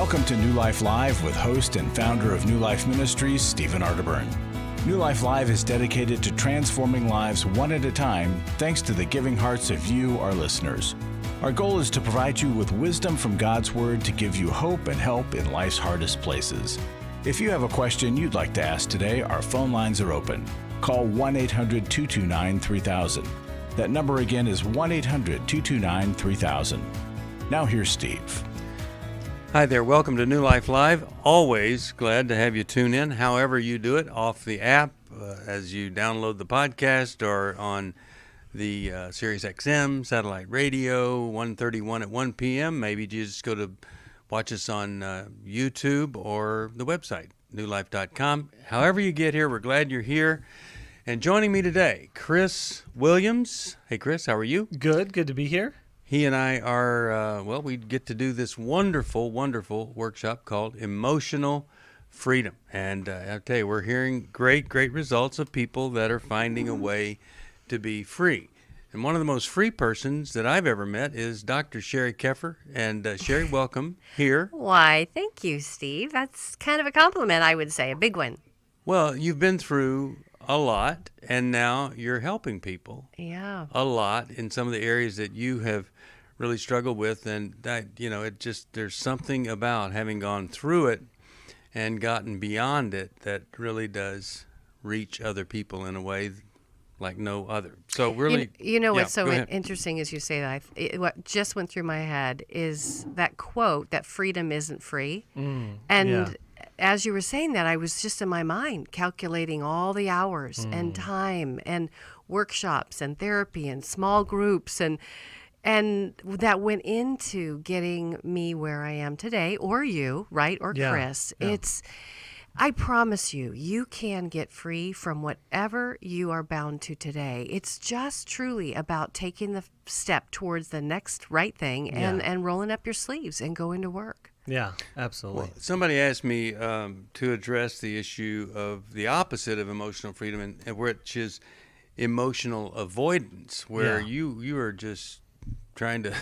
Welcome to New Life Live with host and founder of New Life Ministries, Stephen Arterburn. New Life Live is dedicated to transforming lives one at a time, thanks to the giving hearts of you, our listeners. Our goal is to provide you with wisdom from God's Word to give you hope and help in life's hardest places. If you have a question you'd like to ask today, our phone lines are open. Call 1-800-229-3000. That number again is 1-800-229-3000. Now here's Steve. Hi there. Welcome to New Life Live. Always glad to have you tune in, however you do it, off the app, as you download the podcast, or on the Sirius XM, satellite radio, 131 at 1 p.m. Maybe you just go to watch us on YouTube or the website, newlife.com. However you get here, we're glad you're here. And joining me today, Chris Williams. Hey, Chris, how are you? Good to be here. He and I are, we get to do this wonderful, wonderful workshop called Emotional Freedom. And I'll tell you, we're hearing great results of people that are finding a way to be free. And one of the most free persons that I've ever met is Dr. Sheri Keffer. And Sheri, welcome here. Why, thank you, Steve. That's kind of a compliment, I would say, a big one. Well, you've been through a lot, and now you're helping people. Yeah. A lot in some of the areas that you have really struggled with, and that, there's something about having gone through it and gotten beyond it that really does reach other people in a way like no other. So really, what's so interesting is you say that. What just went through my head is that quote that freedom isn't free, as you were saying that, I was just in my mind calculating all the hours and time and workshops and therapy and small groups and that went into getting me where I am today, or you, right, or Chris. Yeah. I promise you, you can get free from whatever you are bound to today. It's just truly about taking the step towards the next right thing and rolling up your sleeves and going to work. Yeah, absolutely. Well, somebody asked me to address the issue of the opposite of emotional freedom, and which is emotional avoidance, where you are just trying to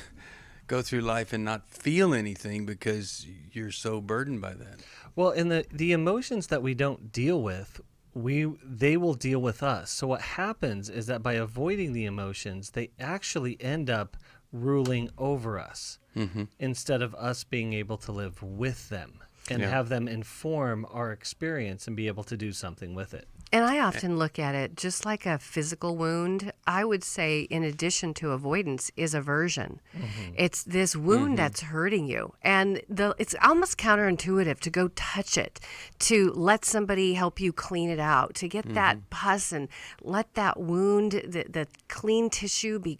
go through life and not feel anything because you're so burdened by that. Well, and the emotions that we don't deal with, they will deal with us. So what happens is that by avoiding the emotions, they actually end up ruling over us instead of us being able to live with them and have them inform our experience and be able to do something with it. And I often look at it just like a physical wound. I would say, in addition to avoidance, is aversion. It's this wound that's hurting you. And it's almost counterintuitive to go touch it, to let somebody help you clean it out, to get that pus and let that wound, the clean tissue be,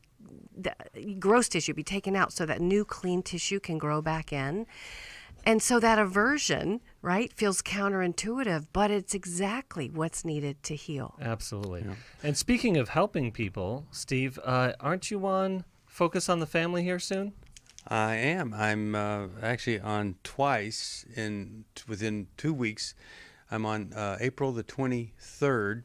the gross tissue be taken out so that new clean tissue can grow back in. And so that aversion, right, feels counterintuitive, but it's exactly what's needed to heal. Absolutely. Yeah. And speaking of helping people, Steve, aren't you on Focus on the Family here soon? I am. I'm actually on twice within 2 weeks. I'm on April the 23rd,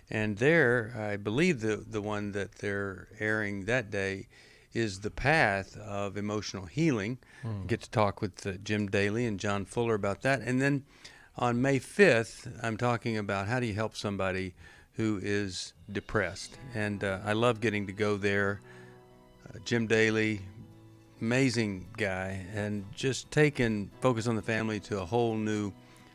and there, I believe the one that they're airing that day is The Path of Emotional Healing. Get to talk with Jim Daly and John Fuller about that. And then on May 5th, I'm talking about how do you help somebody who is depressed. And I love getting to go there. Jim Daly, amazing guy, and just taking Focus on the Family to a whole new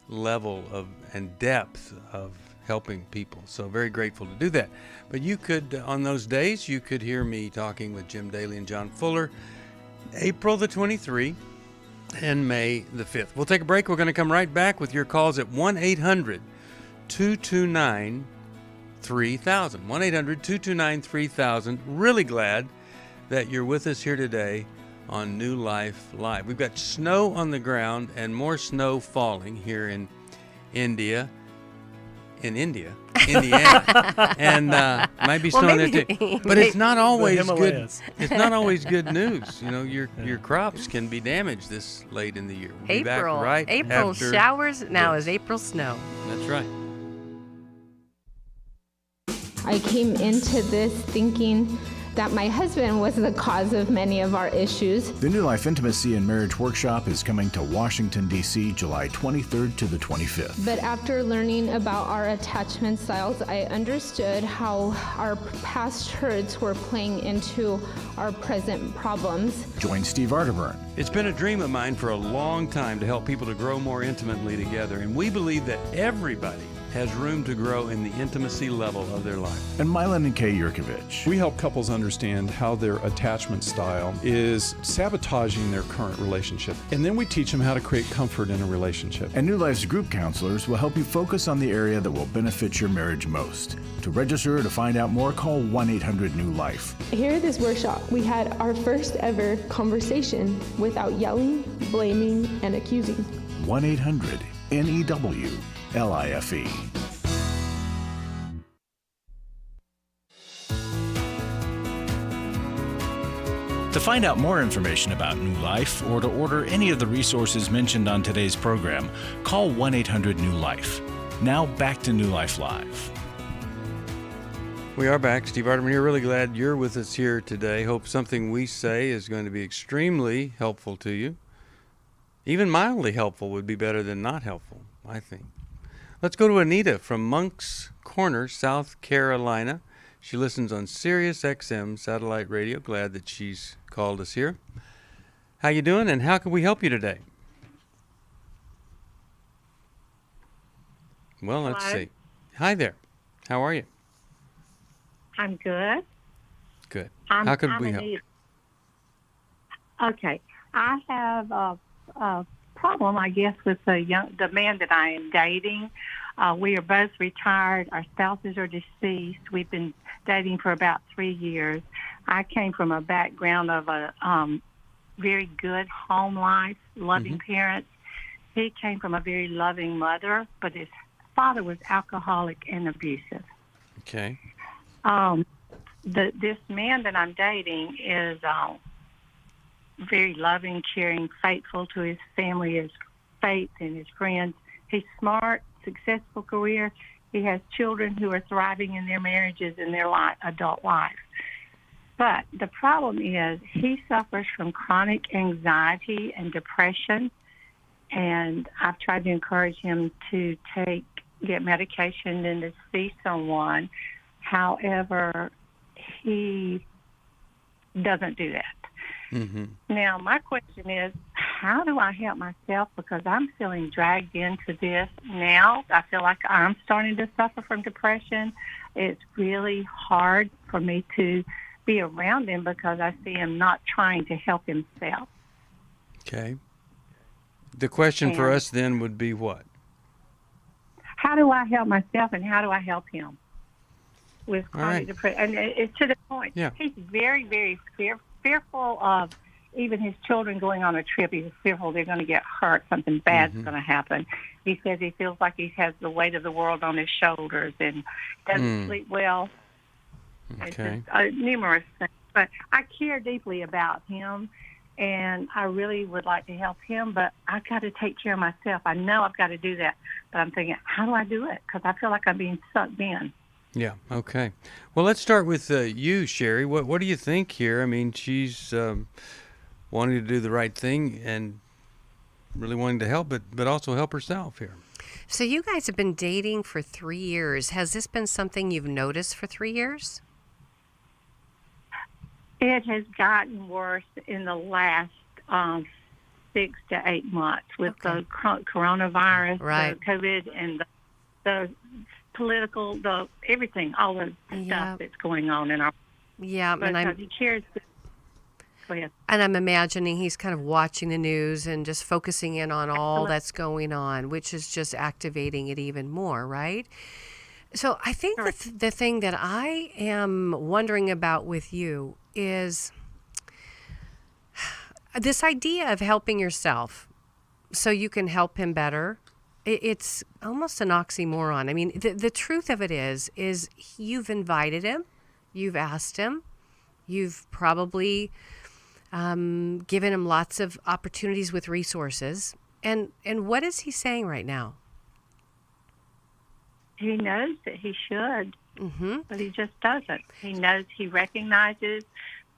level of and depth of helping people. So very grateful to do that. But you could, on those days, you could hear me talking with Jim Daly and John Fuller, April the 23rd and May the 5th. We'll take a break. We're going to come right back with your calls at 1-800-229-3000. 1-800-229-3000. Really glad that you're with us here today on New Life Live. We've got snow on the ground and more snow falling here in Indiana, and might be snowing there too. But it's not always good. It's not always good news. Your crops can be damaged this late in the year. We'll be back right April after showers now is April snow. That's right. I came into this thinking that my husband was the cause of many of our issues. The New Life Intimacy and Marriage Workshop is coming to Washington, D.C., July 23rd to the 25th. But after learning about our attachment styles, I understood how our past hurts were playing into our present problems. Join Steve Arterburn. It's been a dream of mine for a long time to help people to grow more intimately together, and we believe that everybody has room to grow in the intimacy level of their life. And Milan and Kay Yurkovich. We help couples understand how their attachment style is sabotaging their current relationship. And then we teach them how to create comfort in a relationship. And New Life's group counselors will help you focus on the area that will benefit your marriage most. To register or to find out more, call 1-800-NEW-LIFE. Here at this workshop, we had our first ever conversation without yelling, blaming, and accusing. 1-800-NEW-LIFE. To find out more information about New Life or to order any of the resources mentioned on today's program, call 1-800-NEW-LIFE. Now back to New Life Live. We are back. Steve Arterburn here. Really glad you're with us here today. Hope something we say is going to be extremely helpful to you. Even mildly helpful would be better than not helpful, I think. Let's go to Anita from Moncks Corner, South Carolina. She listens on Sirius XM satellite radio. Glad that she's called us here. How you doing, and how can we help you today? Well, let's see. Hi there. How are you? I'm good. Good. How could we help? Okay. I have a problem, I guess, with the man that I am dating. We are both retired. Our spouses are deceased. We've been dating for about 3 years. I came from a background of a very good home life, loving parents. He came from a very loving mother, but his father was alcoholic and abusive. Okay. This man that I'm dating is very loving, caring, faithful to his family, his faith, and his friends. He's smart, successful career. He has children who are thriving in their marriages and their adult life. But the problem is he suffers from chronic anxiety and depression, and I've tried to encourage him to get medication and to see someone. However, he doesn't do that. Now, my question is, how do I help myself? Because I'm feeling dragged into this now. I feel like I'm starting to suffer from depression. It's really hard for me to be around him because I see him not trying to help himself. Okay. The question for us then would be what? How do I help myself, and how do I help him with chronic depression? And it's to the point. Yeah. He's very, very fearful of even his children going on a trip. He's fearful they're going to get hurt, something bad's going to happen. He says he feels like he has the weight of the world on his shoulders and doesn't sleep well. Okay. Just, numerous things. But I care deeply about him, and I really would like to help him, but I've got to take care of myself. I know I've got to do that, but I'm thinking, how do I do it? Because I feel like I'm being sucked in. Yeah, okay. Well, let's start with you, Sheri. What do you think here? I mean, she's wanting to do the right thing and really wanting to help, but also help herself here. So you guys have been dating for 3 years. Has this been something you've noticed for 3 years? It has gotten worse in the last 6 to 8 months with the coronavirus, the COVID, and the political, everything, all the stuff that's going on in our. Yeah, and he cares. Go ahead. And I'm imagining he's kind of watching the news and just focusing in on all that's going on, which is just activating it even more, right? So I think the thing that I am wondering about with you is this idea of helping yourself so you can help him better. It's almost an oxymoron. I mean, the truth of it is you've invited him, you've asked him, you've probably given him lots of opportunities with resources. And what is he saying right now? he knows that he should, Mm-hmm. but he just doesn't. He knows, he recognizes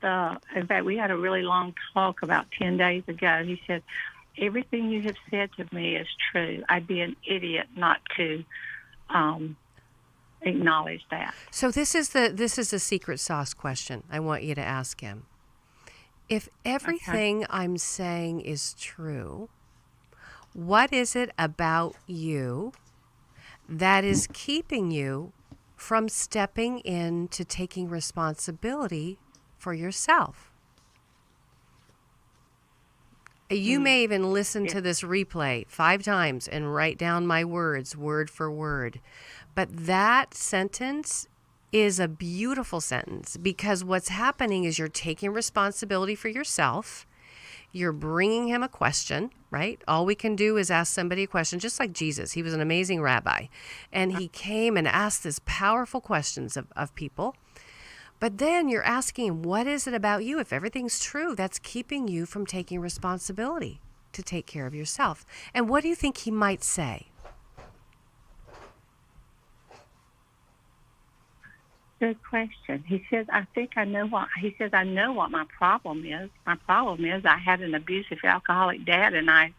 in fact, we had a really long talk about 10 days ago. He said, everything you have said to me is true. I'd be an idiot not to acknowledge that. So this is the secret sauce question I want you to ask him. If everything I'm saying is true, what is it about you that is keeping you from stepping into taking responsibility for yourself? You may even listen to this replay 5 times and write down my words word for word. But that sentence is a beautiful sentence, because what's happening is you're taking responsibility for yourself. You're bringing him a question, right? All we can do is ask somebody a question, just like Jesus. He was an amazing rabbi. And he came and asked these powerful questions of people. But then you're asking him, what is it about you, if everything's true, that's keeping you from taking responsibility to take care of yourself? And what do you think he might say? Good question. He says, I know what my problem is. My problem is I had an abusive alcoholic dad, and I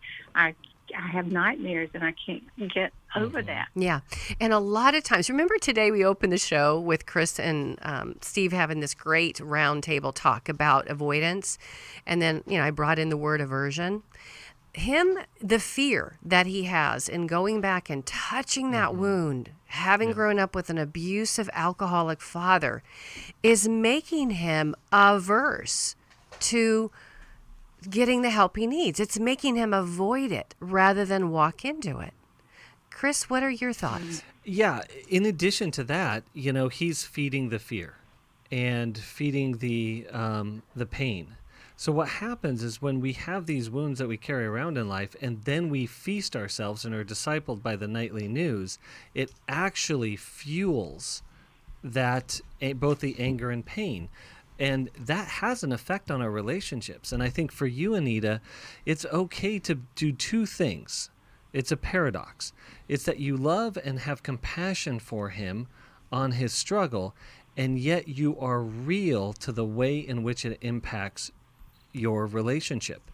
have nightmares, and I can't get over that. Yeah. And a lot of times, remember today we opened the show with Chris and Steve having this great round table talk about avoidance. And then, I brought in the word aversion. The fear that he has in going back and touching that wound, having grown up with an abusive alcoholic father, is making him averse to getting the help he needs. It's making him avoid it rather than walk into it. Chris, what are your thoughts? Yeah, in addition to that, he's feeding the fear and feeding the pain. So what happens is when we have these wounds that we carry around in life, and then we feast ourselves and are discipled by the nightly news, it actually fuels that, both the anger and pain. And that has an effect on our relationships. And I think for you, Anita, it's okay to do 2 things. It's a paradox. It's that you love and have compassion for him on his struggle, and yet you are real to the way in which it impacts your relationship.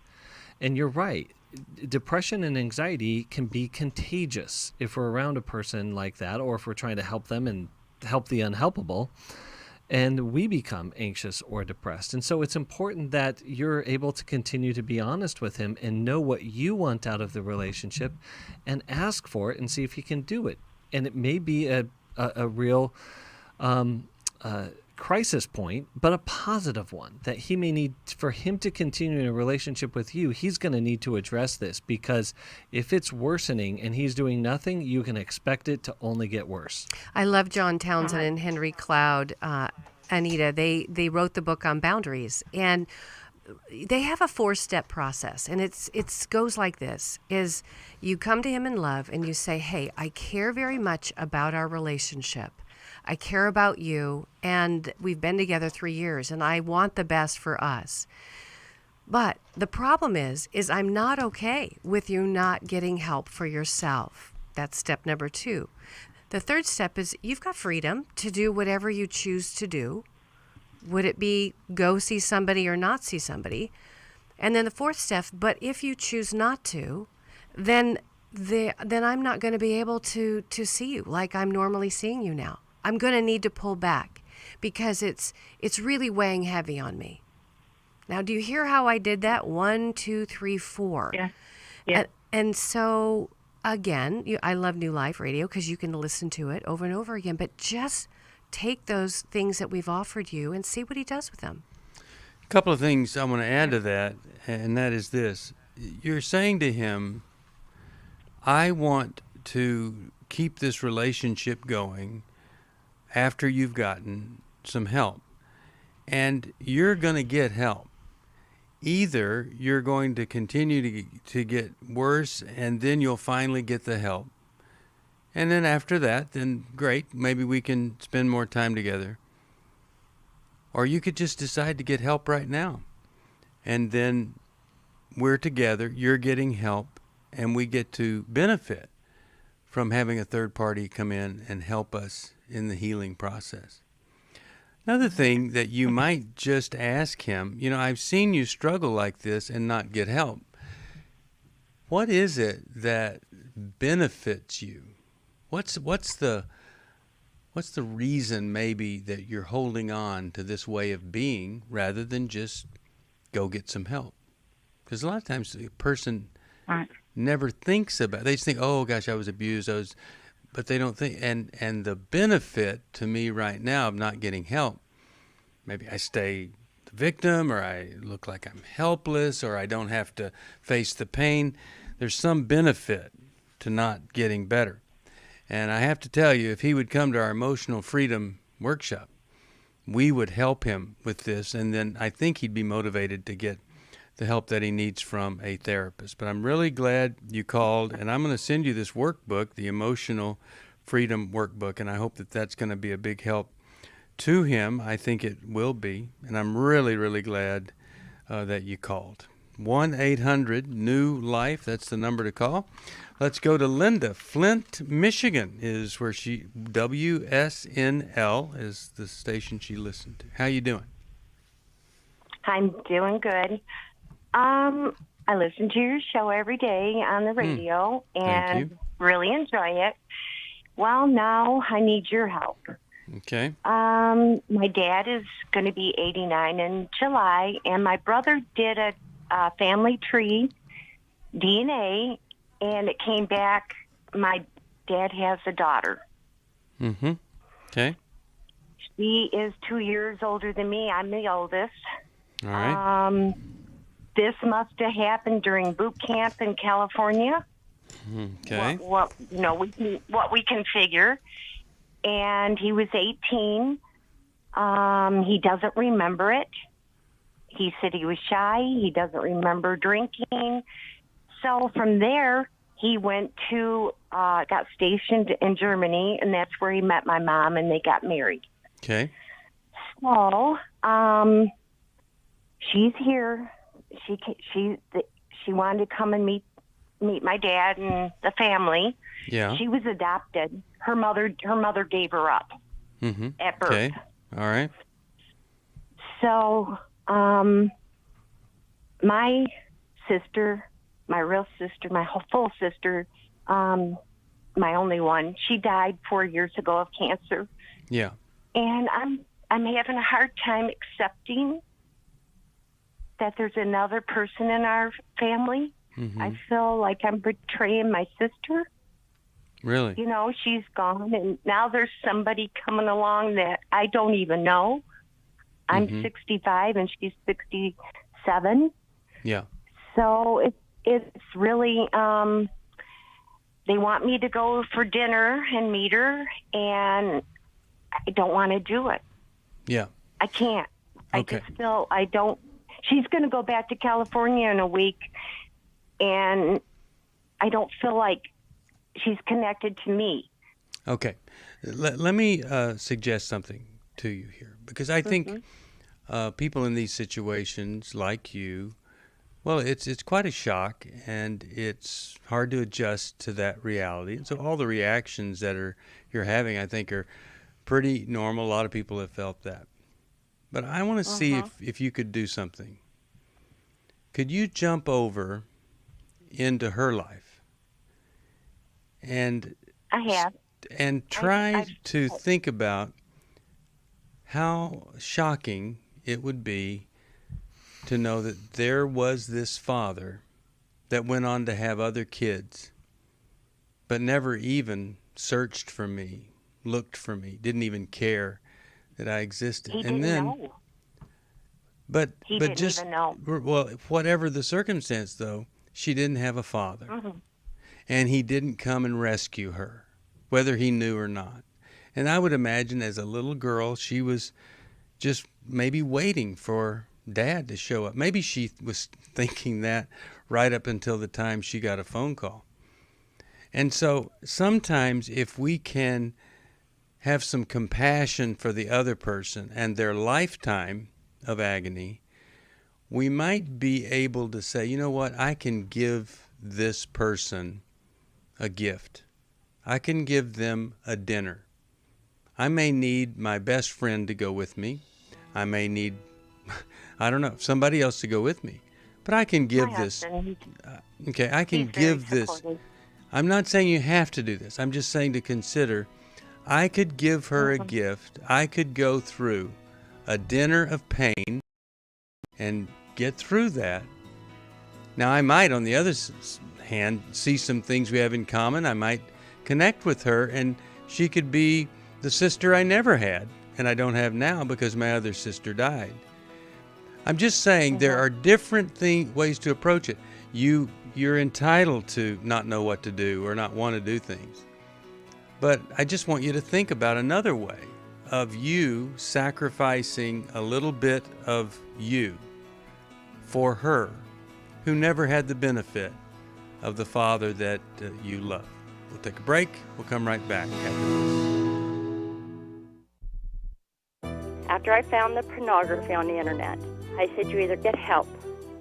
And you're right. Depression and anxiety can be contagious if we're around a person like that, or if we're trying to help them and help the unhelpable, and we become anxious or depressed. And so it's important that you're able to continue to be honest with him and know what you want out of the relationship and ask for it and see if he can do it. And it may be a real crisis point, but a positive one that he may need. For him to continue in a relationship with you, he's going to need to address this, because if it's worsening and he's doing nothing, you can expect it to only get worse. I love John Townsend and Henry Cloud, Anita. They wrote the book on boundaries, and they have a 4-step process, and it goes like this: is you come to him in love and you say, hey, I care very much about our relationship. I care about you, and we've been together 3 years, and I want the best for us. But the problem is I'm not okay with you not getting help for yourself. That's step number 2. The 3rd step is you've got freedom to do whatever you choose to do. Would it be go see somebody or not see somebody? And then the 4th step, but if you choose not to, then I'm not going to be able to see you like I'm normally seeing you now. I'm going to need to pull back because it's really weighing heavy on me. Now, do you hear how I did that? 1, 2, 3, 4. Yeah. And so, again, I love New Life Radio because you can listen to it over and over again. But just take those things that we've offered you and see what he does with them. A couple of things I want to add to that, and that is this. You're saying to him, I want to keep this relationship going after you've gotten some help. And you're going to get help. Either you're going to continue to get worse, and then you'll finally get the help. And then after that, then great, maybe we can spend more time together. Or you could just decide to get help right now. And then we're together, you're getting help, and we get to benefit from having a third party come in and help us in the healing process. Another thing that you might just ask him, I've seen you struggle like this and not get help. What is it that benefits you? What's the reason maybe that you're holding on to this way of being rather than just go get some help? Because a lot of times the person never thinks about it. They just think, oh gosh, I was abused, but they don't think, and the benefit to me right now of not getting help, maybe I stay the victim, or I look like I'm helpless, or I don't have to face the pain. There's some benefit to not getting better. And I have to tell you, if he would come to our emotional freedom workshop, we would help him with this, and then I think he'd be motivated to get the help that he needs from a therapist. But I'm really glad you called, and I'm going to send you this workbook, the Emotional Freedom Workbook, and I hope that that's going to be a big help to him. I think it will be, and I'm really, really glad that you called. 1-800-NEW-LIFE, that's the number to call. Let's go to Linda. Flint, Michigan is where WSNL is the station she listened to. How you doing? I'm doing good. I listen to your show every day on the radio and really enjoy it. Well, now I need your help. Okay. My dad is going to be 89 in July, and my brother did a family tree DNA, and it came back my dad has a daughter. Mm-hmm. Okay. She is 2 years older than me. I'm the oldest. All right. This must have happened during boot camp in California. Okay. What we can figure. And he was 18. He doesn't remember it. He said he was shy. He doesn't remember drinking. So from there, he went to got stationed in Germany, and that's where he met my mom, and they got married. Okay. So she's here. She wanted to come and meet my dad and the family. Yeah. She was adopted. Her mother gave her up at birth. Okay. All right. So my sister, my real sister, my full sister, my only one, she died 4 years ago of cancer. Yeah. And I'm having a hard time accepting that there's another person in our family. Mm-hmm. I feel like I'm betraying my sister. Really? She's gone, and now there's somebody coming along that I don't even know. I'm 65, and she's 67. Yeah. So it's really, they want me to go for dinner and meet her, and I don't want to do it. Yeah. I can't. Okay. I just feel I don't. She's going to go back to California in a week, and I don't feel like she's connected to me. Okay. Let me suggest something to you here, because I think people in these situations like you, well, it's quite a shock, and it's hard to adjust to that reality. And so all the reactions that you're having, I think, are pretty normal. A lot of people have felt that. But I want to see if you could do something. Could you jump over into her life and I have. And try to think about how shocking it would be to know that there was this father that went on to have other kids, but never even searched for me, looked for me, didn't even care that I existed. He didn't know. But He didn't just even know. well, whatever the circumstance, though, she didn't have a father, and he didn't come and rescue her, whether he knew or not. And I would imagine, as a little girl, she was just maybe waiting for Dad to show up. Maybe she was thinking that right up until the time she got a phone call. And so sometimes if we can have some compassion for the other person and their lifetime of agony, we might be able to say, you know what, I can give this person a gift. I can give them a dinner. I may need my best friend to go with me. I may need, I don't know, somebody else to go with me. But I can give this. Okay, I can give this. I'm not saying you have to do this. I'm just saying to consider. I could give her a gift. I could go through a dinner of pain and get through that. Now, I might, on the other hand, see some things we have in common. I might connect with her, and she could be the sister I never had, and I don't have now because my other sister died. I'm just saying there are different ways to approach it. You're entitled to not know what to do or not want to do things. But I just want you to think about another way of you sacrificing a little bit of you for her, who never had the benefit of the father that you love. We'll take a break. We'll come right back after this. After I found the pornography on the internet, I said, you either get help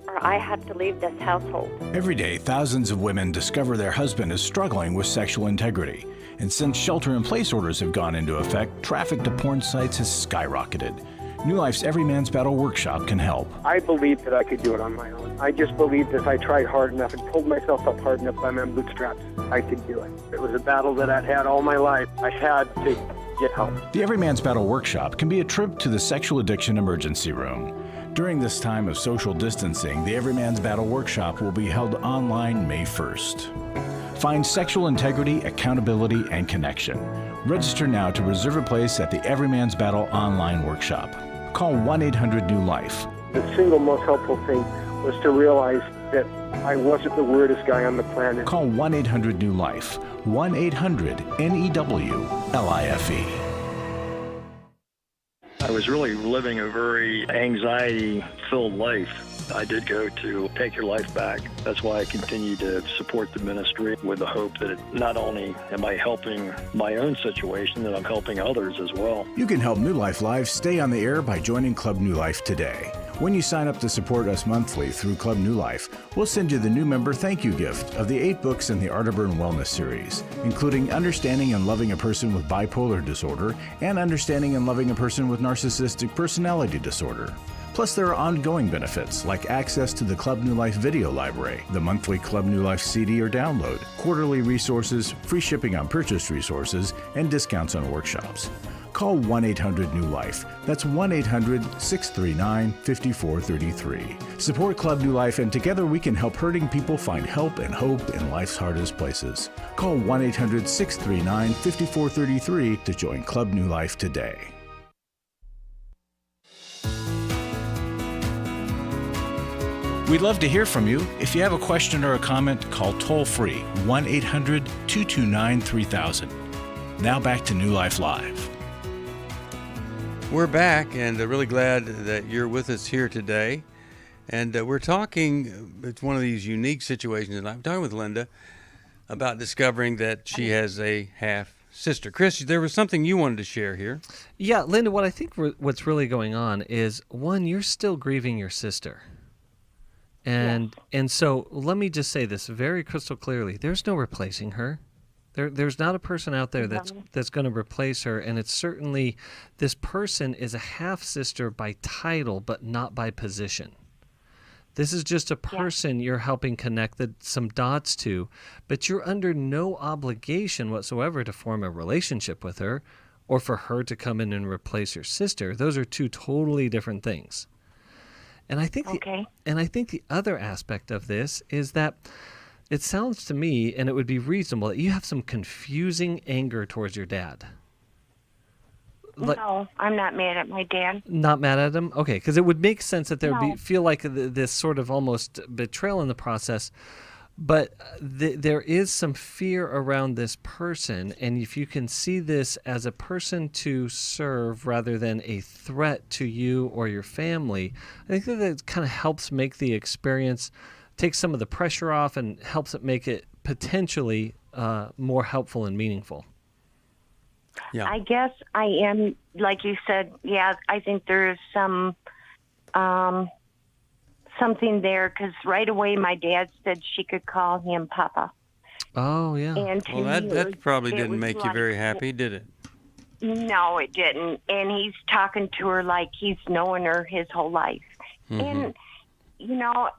or I have to leave this household. Every day, thousands of women discover their husband is struggling with sexual integrity. And since shelter-in-place orders have gone into effect, traffic to porn sites has skyrocketed. New Life's Every Man's Battle Workshop can help. I believed that I could do it on my own. I just believed if I tried hard enough and pulled myself up hard enough by my bootstraps, I could do it. It was a battle that I'd had all my life. I had to get help. The Every Man's Battle Workshop can be a trip to the sexual addiction emergency room. During this time of social distancing, the Every Man's Battle Workshop will be held online May 1st. Find sexual integrity, accountability, and connection. Register now to reserve a place at the Every Man's Battle online workshop. Call 1-800-NEW-LIFE. The single most helpful thing was to realize that I wasn't the weirdest guy on the planet. Call 1-800-NEW-LIFE. 1-800-NEWLIFE. I was really living a very anxiety-filled life. I did go to Take Your Life Back. That's why I continue to support the ministry with the hope that not only am I helping my own situation, that I'm helping others as well. You can help New Life Live stay on the air by joining Club New Life today. When you sign up to support us monthly through Club New Life, we'll send you the new member thank you gift of the 8 books in the Arterburn Wellness series, including Understanding and Loving a Person with Bipolar Disorder and Understanding and Loving a Person with Narcissistic Personality Disorder. Plus, there are ongoing benefits like access to the Club New Life video library, the monthly Club New Life CD or download, quarterly resources, free shipping on purchased resources, and discounts on workshops. Call 1-800-NEW-LIFE. That's 1-800-639-5433. Support Club New Life, and together we can help hurting people find help and hope in life's hardest places. Call 1-800-639-5433 to join Club New Life today. We'd love to hear from you. If you have a question or a comment, call toll-free 1-800-229-3000. Now back to New Life Live. We're back, and really glad that you're with us here today. And we're talking, it's one of these unique situations, and I'm talking with Linda about discovering that she has a half-sister. Chris, there was something you wanted to share here. Yeah, Linda, what I think what's really going on is, one, you're still grieving your sister. And so let me just say this very crystal clearly. There's no replacing her. There's not a person out there that's going to replace her, and it's certainly, this person is a half-sister by title, but not by position. This is just a person you're helping connect some dots to, but you're under no obligation whatsoever to form a relationship with her or for her to come in and replace your sister. Those are two totally different things. And I think the other aspect of this is that it sounds to me, and it would be reasonable, that you have some confusing anger towards your dad. No, I'm not mad at my dad. Not mad at him? Okay, because it would make sense that there would feel like this sort of almost betrayal in the process. But there is some fear around this person, and if you can see this as a person to serve rather than a threat to you or your family, I think that kind of helps make the experience, take some of the pressure off, and helps it make it potentially more helpful and meaningful. Yeah. I guess I am, like you said, I think there's some something there, because right away my dad said she could call him Papa. Oh, yeah. And to Well, me, that probably it didn't was make you like, very happy, did it? No, it didn't. And he's talking to her like he's known her his whole life. And, you know,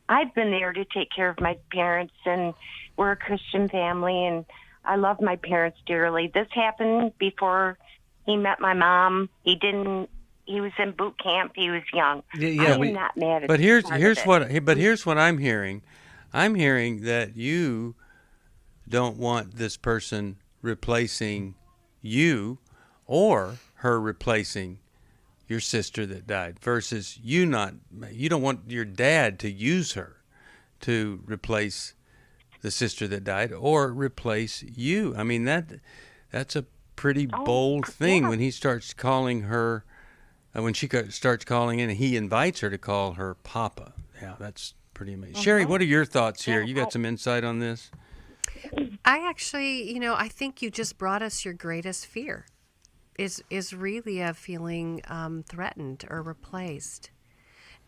I've been there to take care of my parents, and we're a Christian family, and I love my parents dearly. This happened before he met my mom. He was in boot camp. He was young. I am not mad at But it. here's what I'm hearing. I'm hearing that you don't want this person replacing you or her replacing your sister that died, versus you don't want your dad to use her to replace the sister that died or replace you. I mean, that's a pretty bold thing when he starts calling her, when she starts calling in and he invites her to call her Papa. Yeah, that's pretty amazing. Sheri, what are your thoughts here? You got some insight on this? I actually, I think you just brought us your greatest fear. Is really of feeling threatened or replaced.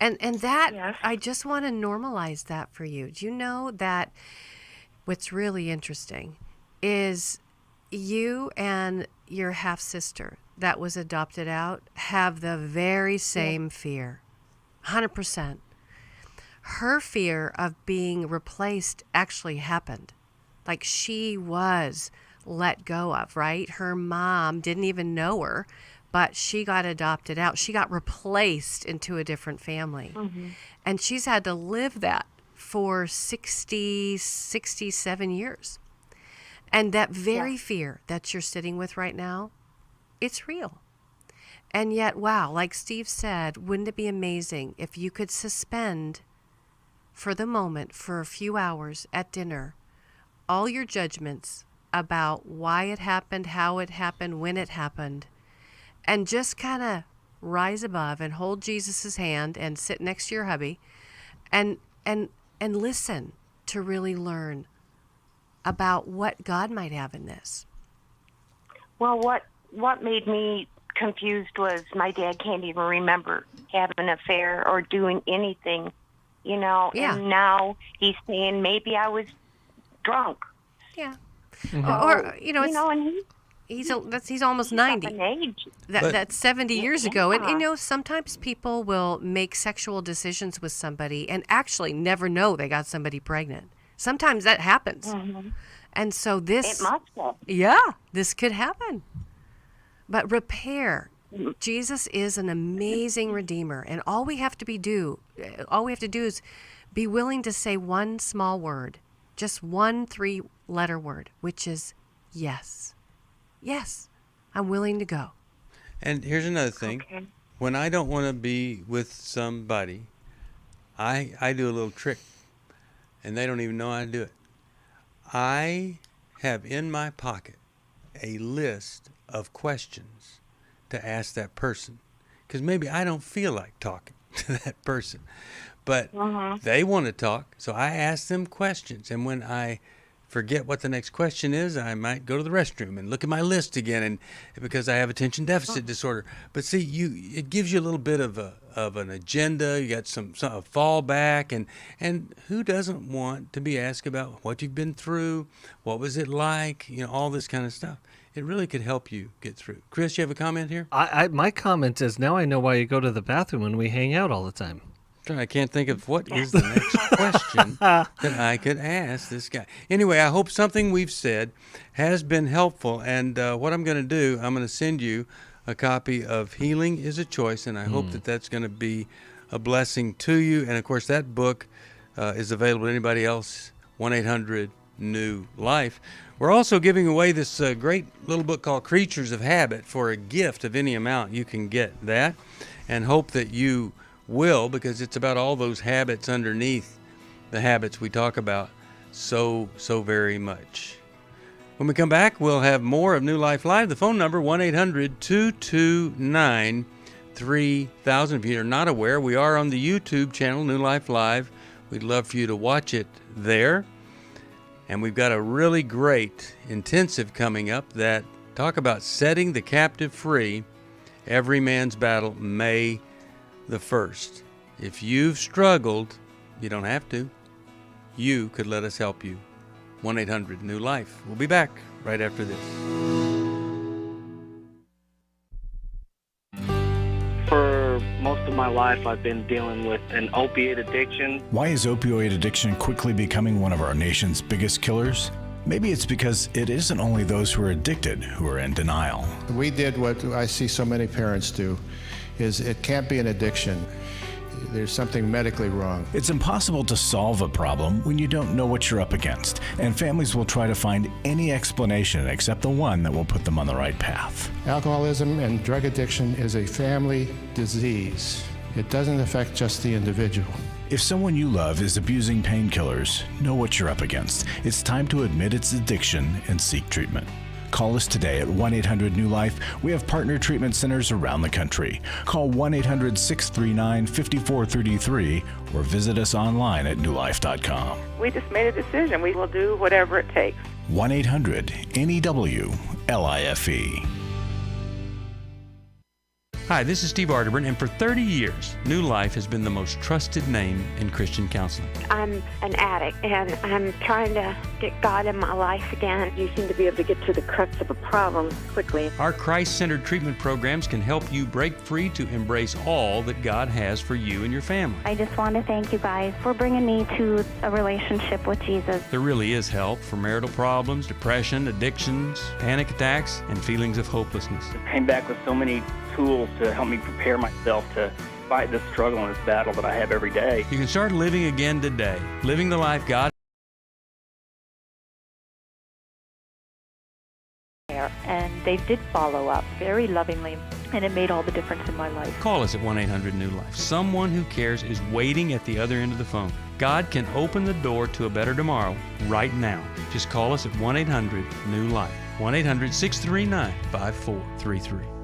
And that, yes. I just want to normalize that for you. Do you know that what's really interesting is you and your half-sister that was adopted out have the very same fear, 100%. Her fear of being replaced actually happened. Like she was let go of, right? Her mom didn't even know her, but she got adopted out. She got replaced into a different family. And she's had to live that for 67 years. And that very fear that you're sitting with right now, it's real. And yet, wow, like Steve said, wouldn't it be amazing if you could suspend for the moment, for a few hours at dinner, all your judgments about why it happened, how it happened, when it happened, and just kind of rise above and hold Jesus's hand and sit next to your hubby and listen to really learn about what God might have in this. Well, what made me confused was my dad can't even remember having an affair or doing anything, Yeah. and now he's saying maybe I was drunk. Yeah. Or and he's almost 90. That's 70 years ago. And sometimes people will make sexual decisions with somebody and actually never know they got somebody pregnant. Sometimes that happens. And so this, it must have. Yeah, this could happen. But repair. Jesus is an amazing redeemer, and all we have to do is be willing to say one small word, just one 3-letter word, which is yes. Yes, I'm willing to go. And here's another thing. Okay. When I don't want to be with somebody, I do a little trick, and they don't even know how to do it. I have in my pocket a list of questions to ask that person, because maybe I don't feel like talking to that person, but they want to talk, so I ask them questions. And when I forget what the next question is, I might go to the restroom and look at my list again, and because I have attention deficit disorder. But see, it gives you a little bit of an agenda. You got some a fallback, and who doesn't want to be asked about what you've been through, what was it like, all this kind of stuff. It really could help you get through. Chris, you have a comment here? My comment is, now I know why you go to the bathroom when we hang out all the time. I can't think of what is the next question that I could ask this guy. Anyway, I hope something we've said has been helpful. And what I'm going to do, I'm going to send you a copy of Healing is a Choice, and I hope that that's going to be a blessing to you. And, of course, that book is available to anybody else, 1-800-NEW-LIFE. We're also giving away this great little book called Creatures of Habit for a gift of any amount. You can get that, and hope that you will, because it's about all those habits underneath the habits we talk about so very much. When we come back, we'll have more of New Life Live. The phone number, 1-800-229-3000. If you're not aware, we are on the YouTube channel, New Life Live. We'd love for you to watch it there. And we've got a really great intensive coming up that talk about setting the captive free, Every Man's Battle, May the 1st. If you've struggled, you don't have to. You could let us help you. 1-800-NEW-LIFE. We'll be back right after this. For most of my life, I've been dealing with an opiate addiction. Why is opioid addiction quickly becoming one of our nation's biggest killers? Maybe it's because it isn't only those who are addicted who are in denial. We did what I see so many parents do, is it can't be an addiction. There's something medically wrong. It's impossible to solve a problem when you don't know what you're up against, and families will try to find any explanation except the one that will put them on the right path. Alcoholism and drug addiction is a family disease. It doesn't affect just the individual. If someone you love is abusing painkillers, know what you're up against. It's time to admit it's addiction and seek treatment. Call us today at 1-800-NEW-LIFE. We have partner treatment centers around the country. Call 1-800-639-5433 or visit us online at newlife.com. We just made a decision. We will do whatever it takes. 1-800-NEW-LIFE. Hi, this is Steve Arterburn, and for 30 years, New Life has been the most trusted name in Christian counseling. I'm an addict, and I'm trying to get God in my life again. You seem to be able to get to the crux of a problem quickly. Our Christ-centered treatment programs can help you break free to embrace all that God has for you and your family. I just want to thank you guys for bringing me to a relationship with Jesus. There really is help for marital problems, depression, addictions, panic attacks, and feelings of hopelessness. I came back with so many tools to help me prepare myself to fight this struggle and this battle that I have every day. You can start living again today, living the life God. And they did follow up very lovingly, and it made all the difference in my life. Call us at 1-800-NEW-LIFE. Someone who cares is waiting at the other end of the phone. God can open the door to a better tomorrow right now. Just call us at 1-800-NEW-LIFE. 1-800-639-5433.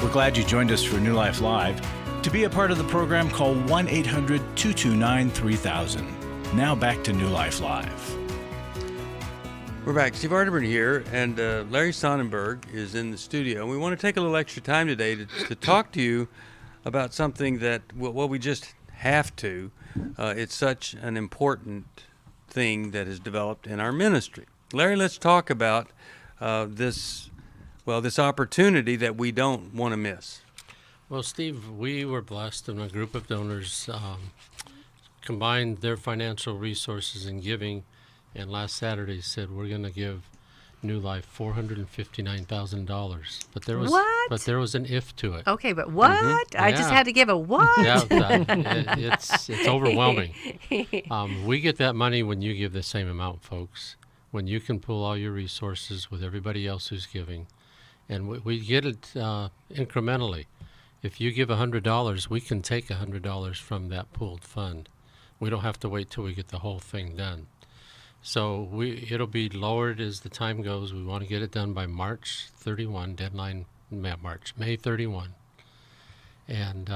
We're glad you joined us for New Life Live. To be a part of the program, call 1-800-229-3000. Now back to New Life Live. We're back. Steve Arterburn here, and Larry Sonnenberg is in the studio. And we want to take a little extra time today to talk to you about something that, well, we just have to. It's such an important thing that has developed in our ministry. Larry, let's talk about this opportunity that we don't want to miss. Well, Steve, we were blessed, and a group of donors combined their financial resources in giving, and last Saturday said we're going to give New Life $459,000. But there was What? But there was an if to it. Okay, but what? Mm-hmm. I just had to give a what? Yeah, it's overwhelming. We get that money when you give the same amount, folks. When you can pool all your resources with everybody else who's giving. And we get it incrementally. If you give $100, we can take $100 from that pooled fund. We don't have to wait till we get the whole thing done. So it'll be lowered as the time goes. We want to get it done by March 31, deadline May 31. And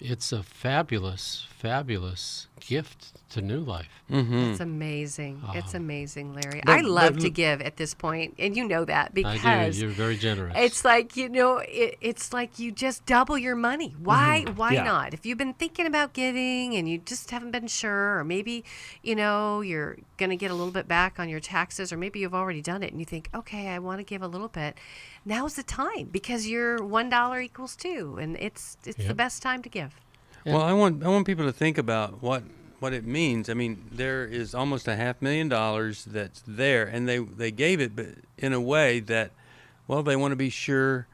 it's a fabulous, fabulous gift to New Life. Mm-hmm. It's amazing. It's amazing, Larry. I love to give at this point, and you know that because I do. You're very generous. It's like, it's like you just double your money. Why? Mm-hmm. Why Yeah. not? If you've been thinking about giving and you just haven't been sure, or maybe you're going to get a little bit back on your taxes, or maybe you've already done it and you think, okay, I want to give a little bit. Now's the time because your $1 equals 2, and it's the best time to give. Well, I want people to think about what it means. I mean, there is almost $500,000 that's there, and they gave it, but in a way that, well, they want to be sure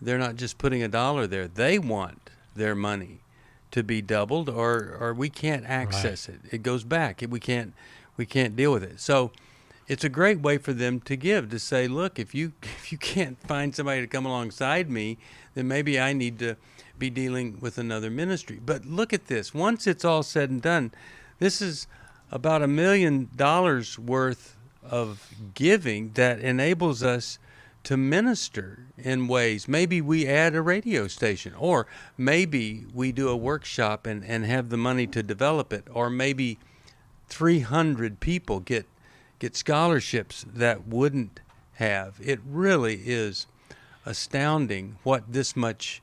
they're not just putting $1 there. They want their money to be doubled, or we can't access it. It goes back. We can't deal with it. So it's a great way for them to give, to say, look, if you can't find somebody to come alongside me, then maybe I need to be dealing with another ministry. But look at this. Once it's all said and done, this is about $1 million worth of giving that enables us to minister in ways. Maybe we add a radio station, or maybe we do a workshop and have the money to develop it, or maybe 300 people get scholarships that wouldn't have. It really is astounding what this much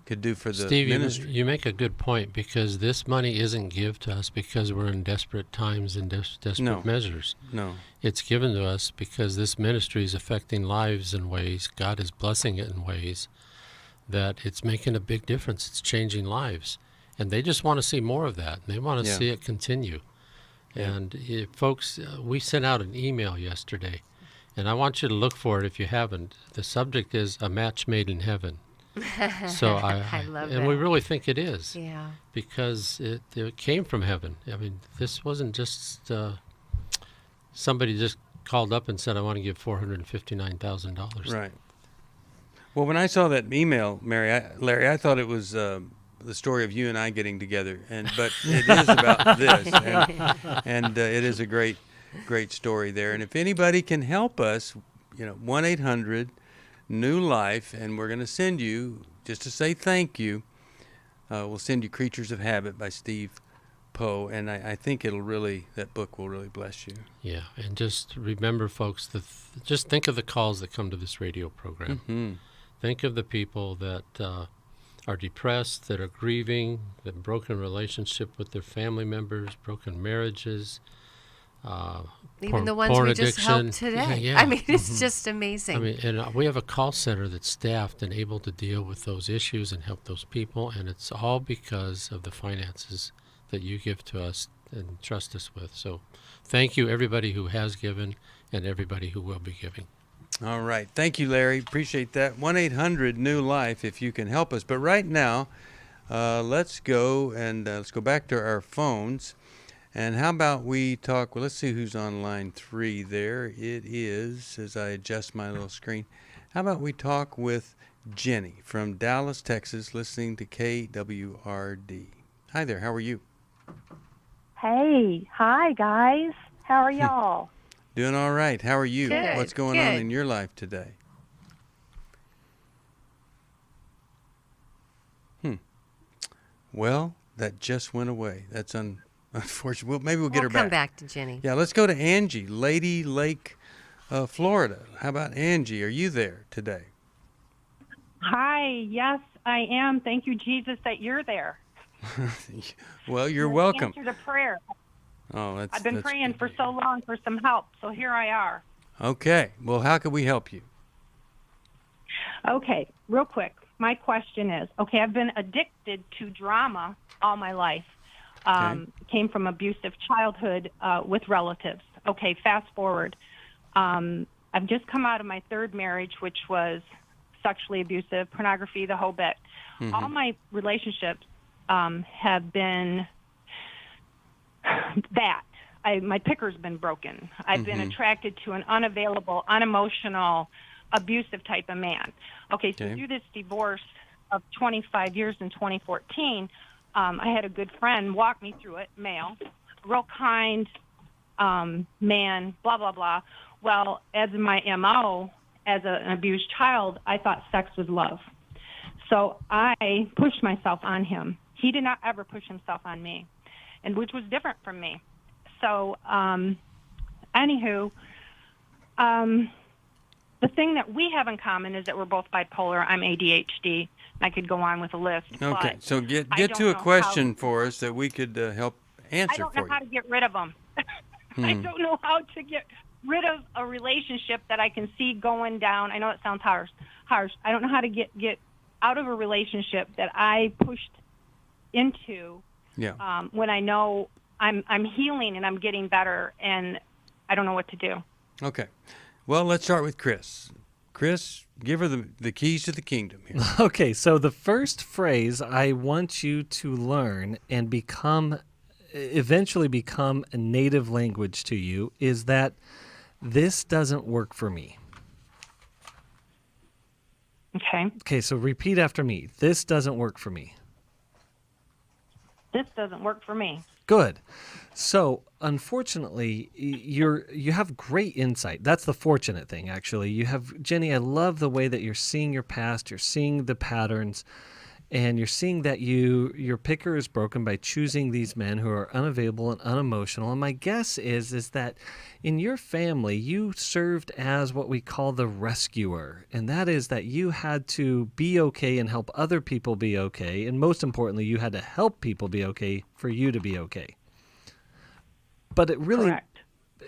could do for the Steve, ministry. you make a good point, because this money isn't given to us because we're in desperate times and desperate measures. No. It's given to us because this ministry is affecting lives in ways, God is blessing it in ways that it's making a big difference. It's changing lives. And they just want to see more of that. They want to see it continue. And folks, we sent out an email yesterday, and I want you to look for it if you haven't. The subject is A Match Made in Heaven. So I love that. And we really think it is. Yeah. Because it came from heaven. I mean, this wasn't just somebody just called up and said, I want to give $459,000. Right. Well, when I saw that email, Larry, I thought it was the story of you and I getting together, but it is about this, and it is a great story there. And if anybody can help us, 1-800-NEW-LIFE, and we're going to send you, just to say thank you, we'll send you Creatures of Habit by Steve Poe, and I think that book will really bless you. Yeah, and just remember, folks, just think of the calls that come to this radio program. Mm-hmm. Think of the people that are depressed, that are grieving, that broken relationship with their family members, broken marriages, even the ones porn we addiction. just helped today. Yeah. I mean, it's just amazing. I mean, and we have a call center that's staffed and able to deal with those issues and help those people, and it's all because of the finances that you give to us and trust us with. So thank you, everybody who has given and everybody who will be giving. All right. Thank you, Larry. Appreciate that. 1-800-NEW-LIFE if you can help us. But right now, let's go back to our phones. And how about we talk, let's see who's on line 3 there. It is, as I adjust my little screen, how about we talk with Jenny from Dallas, Texas, listening to KWRD. Hi there. How are you? Hey. Hi, guys. How are y'all? Doing all right. How are you? Good, What's going on in your life today? Well, that just went away. That's unfortunate. Well, maybe we'll get her back. Come back to Jenny. Yeah, let's go to Angie, Lady Lake, Florida. How about Angie? Are you there today? Hi. Yes, I am. Thank you, Jesus, that you're there. Well, you're welcome. Answer to prayer. Oh, I've been praying for so long for some help, so here I are. Okay. Well, how can we help you? Okay, real quick. My question is, I've been addicted to drama all my life. Came from abusive childhood with relatives. Okay, fast forward. I've just come out of my third marriage, which was sexually abusive, pornography, the whole bit. Mm-hmm. All my relationships have been that. My picker's been broken. I've been attracted to an unavailable, unemotional, abusive type of man. Okay, so through this divorce of 25 years in 2014, I had a good friend walk me through it, male, real kind man, blah, blah, blah. Well, as my MO, as an abused child, I thought sex was love. So I pushed myself on him. He did not ever push himself on me, and which was different from me. So, anywho, the thing that we have in common is that we're both bipolar. I'm ADHD. I could go on with a list. Okay, but so get I to a don't know question for us that we could help answer I don't for know you. how to get rid of them. I don't know how to get rid of a relationship that I can see going down. I know it sounds harsh. I don't know how to get out of a relationship that I pushed into. Yeah. When I know I'm healing and I'm getting better, and I don't know what to do. Okay. Well, let's start with Chris. Chris, give her the keys to the kingdom here. Okay, so the first phrase I want you to learn and eventually become a native language to you is that this doesn't work for me. Okay. Okay, so repeat after me. This doesn't work for me. This doesn't work for me. Good. So, unfortunately, you have great insight. That's the fortunate thing, actually. You have, Jenny, I love the way that you're seeing your past, you're seeing the patterns, and you're seeing that your picker is broken by choosing these men who are unavailable and unemotional. And my guess is that in your family, you served as what we call the rescuer. And that is that you had to be okay and help other people be okay. And most importantly, you had to help people be okay for you to be okay. But it really... Correct.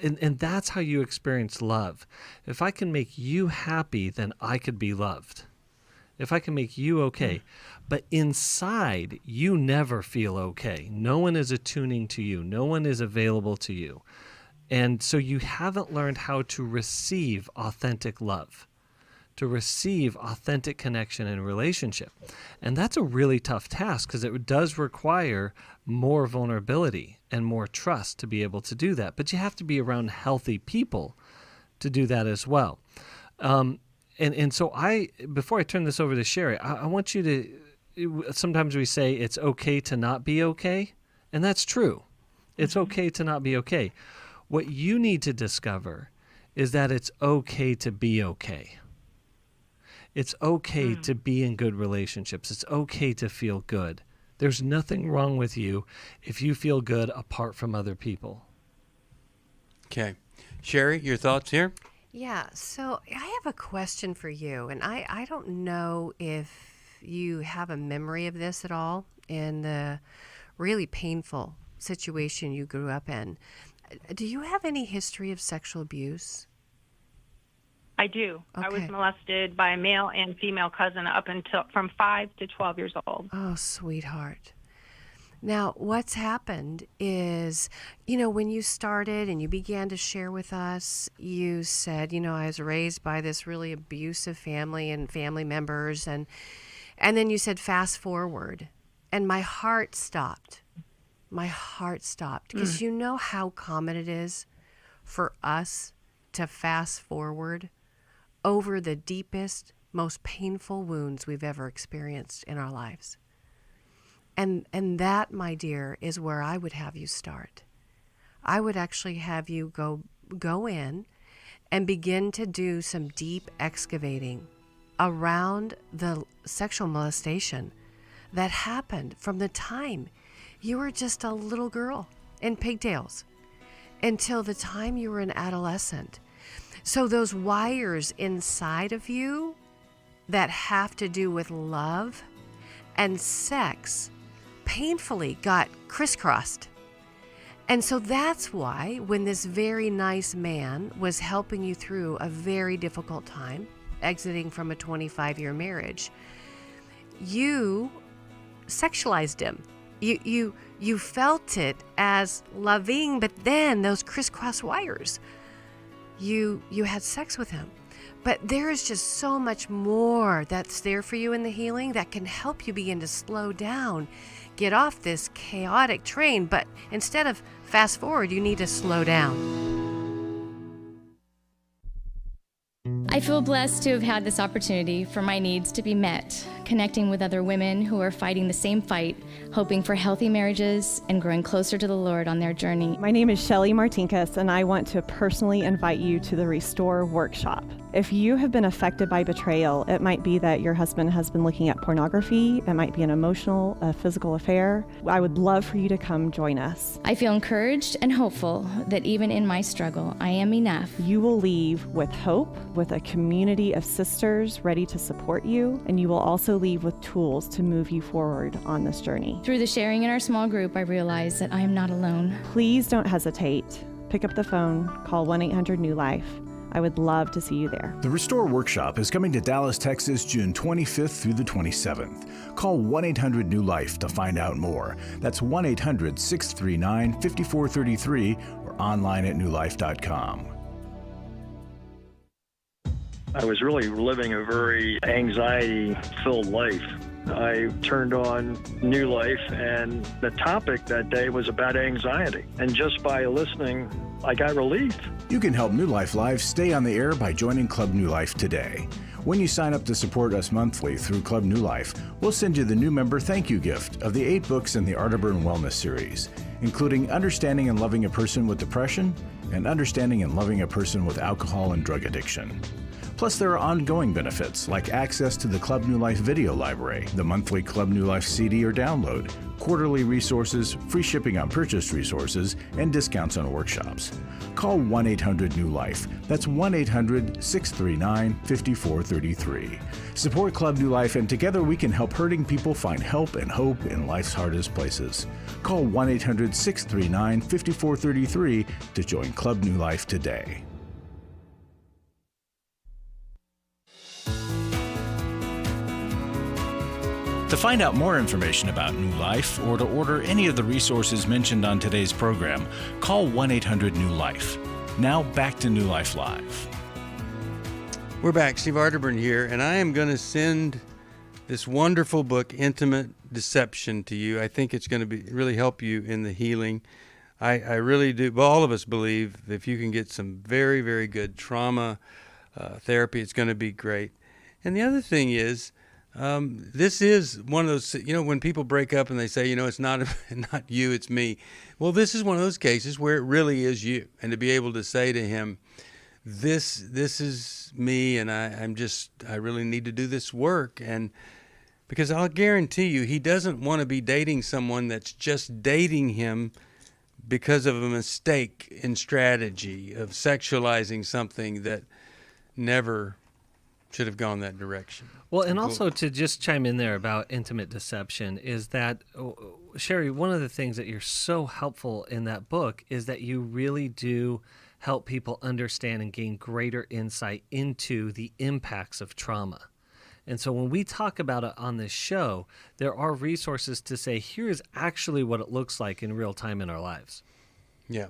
And that's how you experience love. If I can make you happy, then I could be loved. If I can make you okay. But inside, you never feel okay. No one is attuning to you. No one is available to you. And so you haven't learned how to receive authentic love, to receive authentic connection and relationship. And that's a really tough task because it does require more vulnerability and more trust to be able to do that. But you have to be around healthy people to do that as well. And so before I turn this over to Sheri, I want you to, sometimes we say it's okay to not be okay, and that's true. It's okay to not be okay. What you need to discover is that it's okay to be okay. It's okay to be in good relationships. It's okay to feel good. There's nothing wrong with you if you feel good apart from other people. Okay. Sheri, your thoughts here? Yeah, so I have a question for you, and I don't know if you have a memory of this at all in the really painful situation you grew up in. Do you have any history of sexual abuse? I do. Okay. I was molested by a male and female cousin up until from 5 to 12 years old. Oh, sweetheart. Now, what's happened is, when you started and you began to share with us, you said, I was raised by this really abusive family and family members. And then you said, fast forward. And my heart stopped. My heart stopped. Because you know how common it is for us to fast forward over the deepest, most painful wounds we've ever experienced in our lives. And that, my dear, is where I would have you start. I would actually have you go in and begin to do some deep excavating around the sexual molestation that happened from the time you were just a little girl in pigtails until the time you were an adolescent. So those wires inside of you that have to do with love and sex painfully got crisscrossed. And so that's why when this very nice man was helping you through a very difficult time, exiting from a 25-year marriage, you sexualized him. You felt it as loving, but then those crisscross wires, you had sex with him. But there is just so much more that's there for you in the healing that can help you begin to slow down, get off this chaotic train. But instead of fast forward, you need to slow down. I feel blessed to have had this opportunity for my needs to be met, connecting with other women who are fighting the same fight, hoping for healthy marriages and growing closer to the Lord on their journey. My name is Sheri Martinkus, and I want to personally invite you to the Restore Workshop. If you have been affected by betrayal, it might be that your husband has been looking at pornography, it might be an emotional, physical affair. I would love for you to come join us. I feel encouraged and hopeful that even in my struggle, I am enough. You will leave with hope, with a community of sisters ready to support you, and you will also leave with tools to move you forward on this journey. Through the sharing in our small group, I realize that I am not alone. Please don't hesitate. Pick up the phone, call 1-800-NEW-LIFE. I would love to see you there. The Restore Workshop is coming to Dallas, Texas, June 25th through the 27th. Call 1-800-NEW-LIFE to find out more. That's 1-800-639-5433 or online at newlife.com. I was really living a very anxiety-filled life. I turned on New Life, and the topic that day was about anxiety. And just by listening, I got relief. You can help New Life Live stay on the air by joining Club New Life today. When you sign up to support us monthly through Club New Life, we'll send you the new member thank you gift of the 8 books in the Arterburn Wellness series, including Understanding and Loving a Person with Depression and Understanding and Loving a Person with Alcohol and Drug Addiction. Plus, there are ongoing benefits like access to the Club New Life video library, the monthly Club New Life CD or download, quarterly resources, free shipping on purchased resources, and discounts on workshops. Call 1-800-NEW-LIFE. That's 1-800-639-5433. Support Club New Life, and together we can help hurting people find help and hope in life's hardest places. Call 1-800-639-5433 to join Club New Life today. To find out more information about New Life or to order any of the resources mentioned on today's program, call 1-800-NEW-LIFE. Now back to New Life Live. We're back. Steve Arterburn here, and I am going to send this wonderful book, Intimate Deception, to you. I think it's going to really help you in the healing. I really do. Well, all of us believe if you can get some very, very good trauma therapy, it's going to be great. And the other thing is, this is one of those, when people break up and they say, it's not you, it's me. Well, this is one of those cases where it really is you. And to be able to say to him, this is me, and I really need to do this work. And because I'll guarantee you, he doesn't want to be dating someone that's just dating him because of a mistake in strategy of sexualizing something that never should have gone that direction. Well, and also to just chime in there about intimate deception is that, Sheri, one of the things that you're so helpful in that book is that you really do help people understand and gain greater insight into the impacts of trauma. And so when we talk about it on this show, there are resources to say, here's actually what it looks like in real time in our lives. Yeah.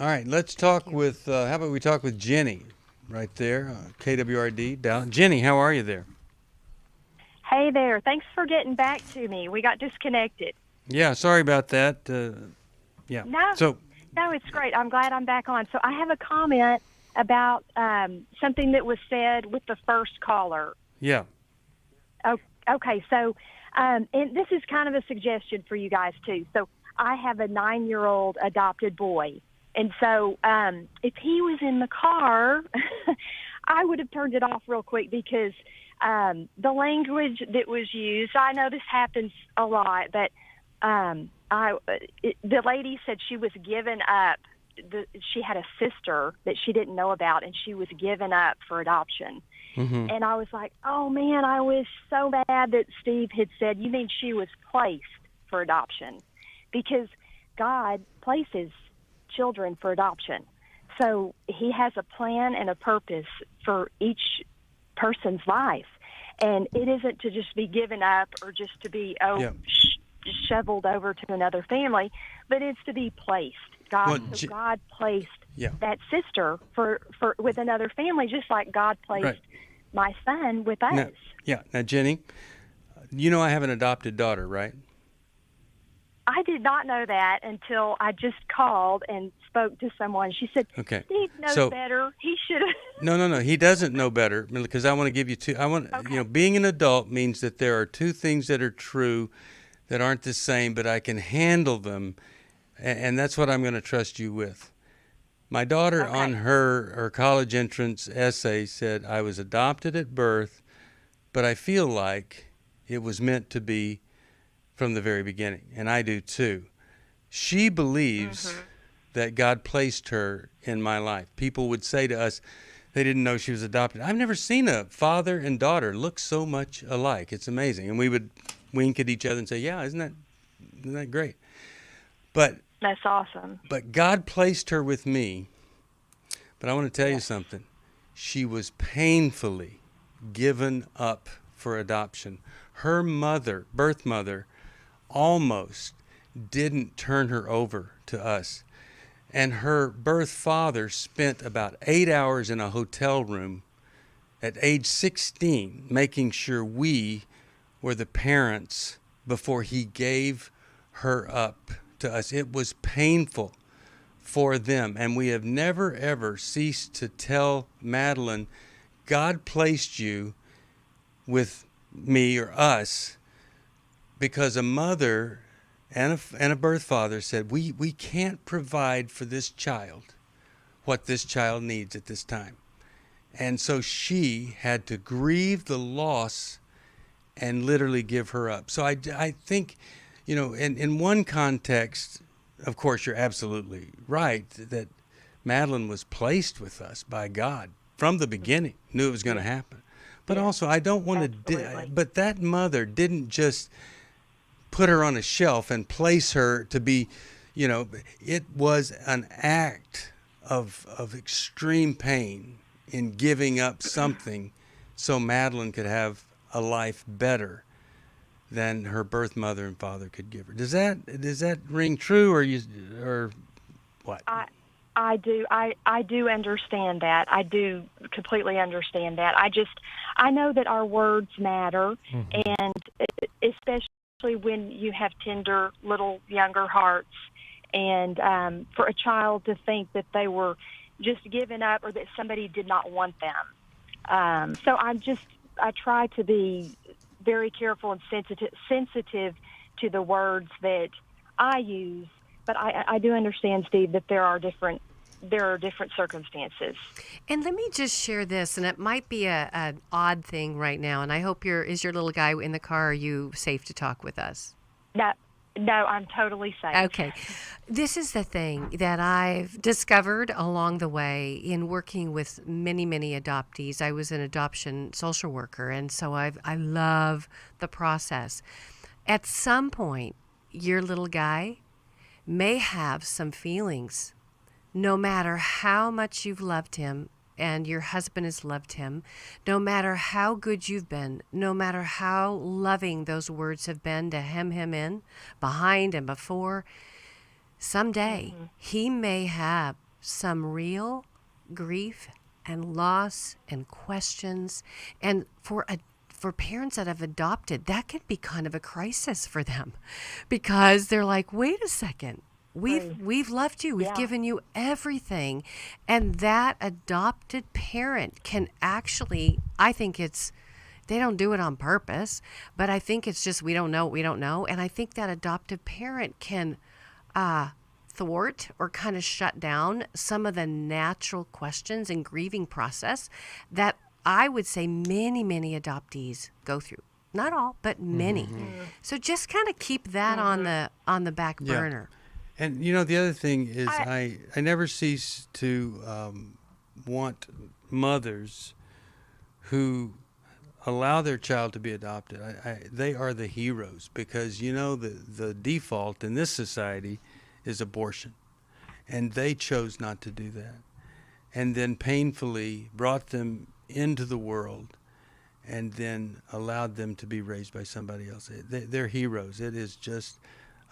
All right, let's talk with, how about we talk with Jenny right there, KWRD down. Jenny, how are you there? Hey there. Thanks for getting back to me. We got disconnected. Yeah, sorry about that. Yeah. No, it's great. I'm glad I'm back on. So I have a comment about something that was said with the first caller. Yeah. Okay, so and this is kind of a suggestion for you guys, too. So I have a 9-year-old adopted boy. And so if he was in the car, I would have turned it off real quick because the language that was used, I know this happens a lot, but the lady said she was given up. She had a sister that she didn't know about, and she was given up for adoption. Mm-hmm. And I was like, oh, man, I was so mad that Steve had said, you mean she was placed for adoption? Because God places children for adoption. So he has a plan and a purpose for each person's life. And it isn't to just be given up or just to be, shoveled over to another family, but it's to be placed. God placed that sister for with another family, just like God placed my son with us. Now, Jenny, I have an adopted daughter, right? I did not know that until I just called and spoke to someone. She said, Steve knows better. He should have. No. He doesn't know better, because I want to give you two. Being an adult means that there are two things that are true that aren't the same, but I can handle them. And that's what I'm going to trust you with. My daughter on her college entrance essay said, I was adopted at birth, but I feel like it was meant to be from the very beginning, and I do too. She believes that God placed her in my life. People would say to us they didn't know she was adopted. I've never seen a father and daughter look so much alike. It's amazing. And we would wink at each other and say, yeah, isn't that great? But that's awesome. But God placed her with me. But I want to tell you something. She was painfully given up for adoption. Her mother, birth mother, almost didn't turn her over to us. And her birth father spent about 8 hours in a hotel room at age 16 making sure we were the parents before he gave her up to us. It was painful for them. And we have never, ever ceased to tell Madeline, God placed you with me or us because a mother and a birth father said, we can't provide for this child what this child needs at this time. And so she had to grieve the loss and literally give her up. So I think, in one context, of course, you're absolutely right that Madeline was placed with us by God from the beginning, knew it was going to happen. But also, I don't want to, but that mother didn't just put her on a shelf and place her to be, it was an act of extreme pain in giving up something so Madeline could have a life better than her birth mother and father could give her. Does that ring true, or what? I do. I do understand that. I do completely understand that. I know that our words matter, and especially when you have tender little younger hearts, and for a child to think that they were just given up or that somebody did not want them. So I try to be very careful and sensitive to the words that I use. But I do understand, Steve, that there are different circumstances. And let me just share this, and it might be an odd thing right now, and I hope is your little guy in the car, are you safe to talk with us? No, I'm totally safe. Okay. This is the thing that I've discovered along the way in working with many, many adoptees. I was an adoption social worker, and so I love the process. At some point, your little guy may have some feelings, no matter how much you've loved him and your husband has loved him, no matter how good you've been, no matter how loving those words have been to hem him in, behind and before, someday he may have some real grief and loss and questions. And for parents that have adopted, that can be kind of a crisis for them, because they're like, wait a second. We've loved you. We've given you everything. And that adopted parent can actually, I think they don't do it on purpose, but I think it's just we don't know what we don't know. And I think that adoptive parent can thwart or kind of shut down some of the natural questions and grieving process that I would say many, many adoptees go through. Not all, but many. So just kind of keep that on the back burner. And the other thing is I never cease to want mothers who allow their child to be adopted. They are the heroes, because the default in this society is abortion, and they chose not to do that, and then painfully brought them into the world and then allowed them to be raised by somebody else. They're heroes. It is just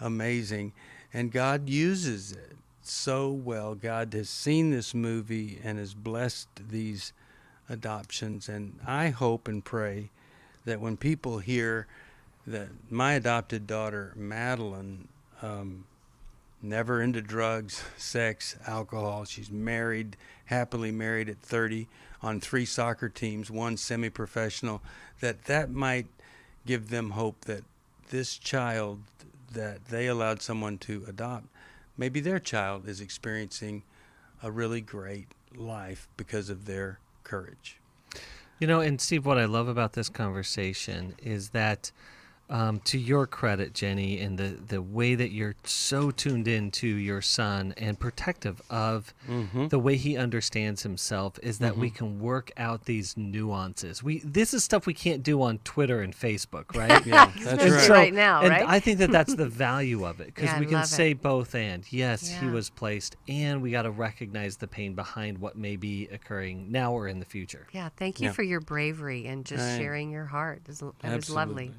amazing. And God uses it so well. God has seen this movie and has blessed these adoptions. And I hope and pray that when people hear that my adopted daughter, Madeline, never into drugs, sex, alcohol, she's married, happily married at 30, on 3 soccer teams, 1 semi-professional, that might give them hope that this child that they allowed someone to adopt, maybe their child is experiencing a really great life because of their courage. And Steve, what I love about this conversation is that to your credit, Jenny, and the way that you're so tuned into your son and protective of the way he understands himself, is that we can work out these nuances. This is stuff we can't do on Twitter and Facebook, right? Yeah, that's right. Right now, and right? I think that's the value of it, because we can say both and. Yes, he Yeah. was placed, and we got to recognize the pain behind what may be occurring now or in the future. Yeah, thank you for your bravery and just sharing your heart. That was lovely.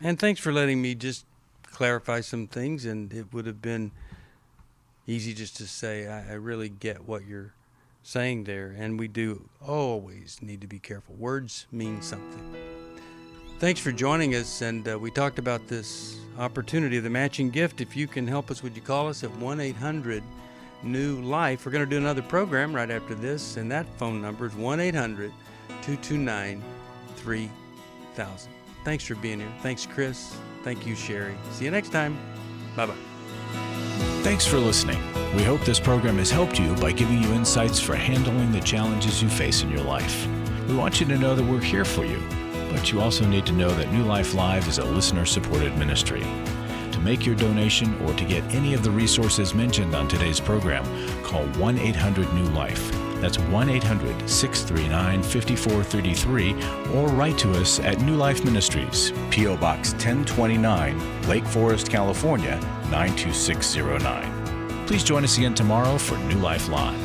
And thanks for letting me just clarify some things. And it would have been easy just to say, I really get what you're saying there. And we do always need to be careful. Words mean something. Thanks for joining us. And we talked about this opportunity, the matching gift. If you can help us, would you call us at 1-800-NEW-LIFE? We're going to do another program right after this. And that phone number is 1-800-229-3000. Thanks for being here. Thanks, Chris. Thank you, Sheri. See you next time. Bye-bye. Thanks for listening. We hope this program has helped you by giving you insights for handling the challenges you face in your life. We want you to know that we're here for you, but you also need to know that New Life Live is a listener-supported ministry. To make your donation or to get any of the resources mentioned on today's program, call 1-800-NEW-LIFE. That's 1-800-639-5433, or write to us at New Life Ministries, P.O. Box 1029, Lake Forest, California, 92609. Please join us again tomorrow for New Life Live.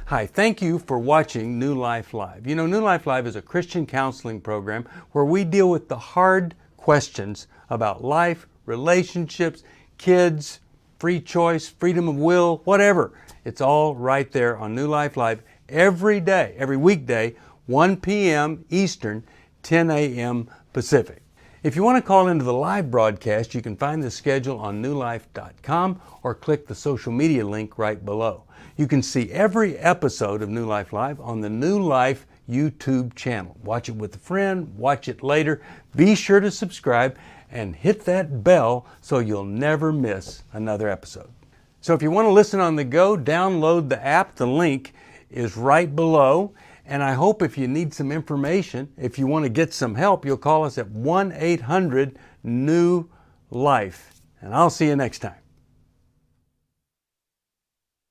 Hi, thank you for watching New Life Live. You know, New Life Live is a Christian counseling program where we deal with the hard questions about life, relationships, kids, free choice, freedom of will, whatever. It's all right there on New Life Live every day, every weekday, 1 p.m. Eastern, 10 a.m. Pacific. If you want to call into the live broadcast, you can find the schedule on newlife.com or click the social media link right below. You can see every episode of New Life Live on the New Life YouTube channel. Watch it with a friend, watch it later. Be sure to subscribe and hit that bell so you'll never miss another episode. So if you want to listen on the go, download the app. The link is right below. And I hope if you need some information, if you want to get some help, you'll call us at 1-800-NEW-LIFE. And I'll see you next time.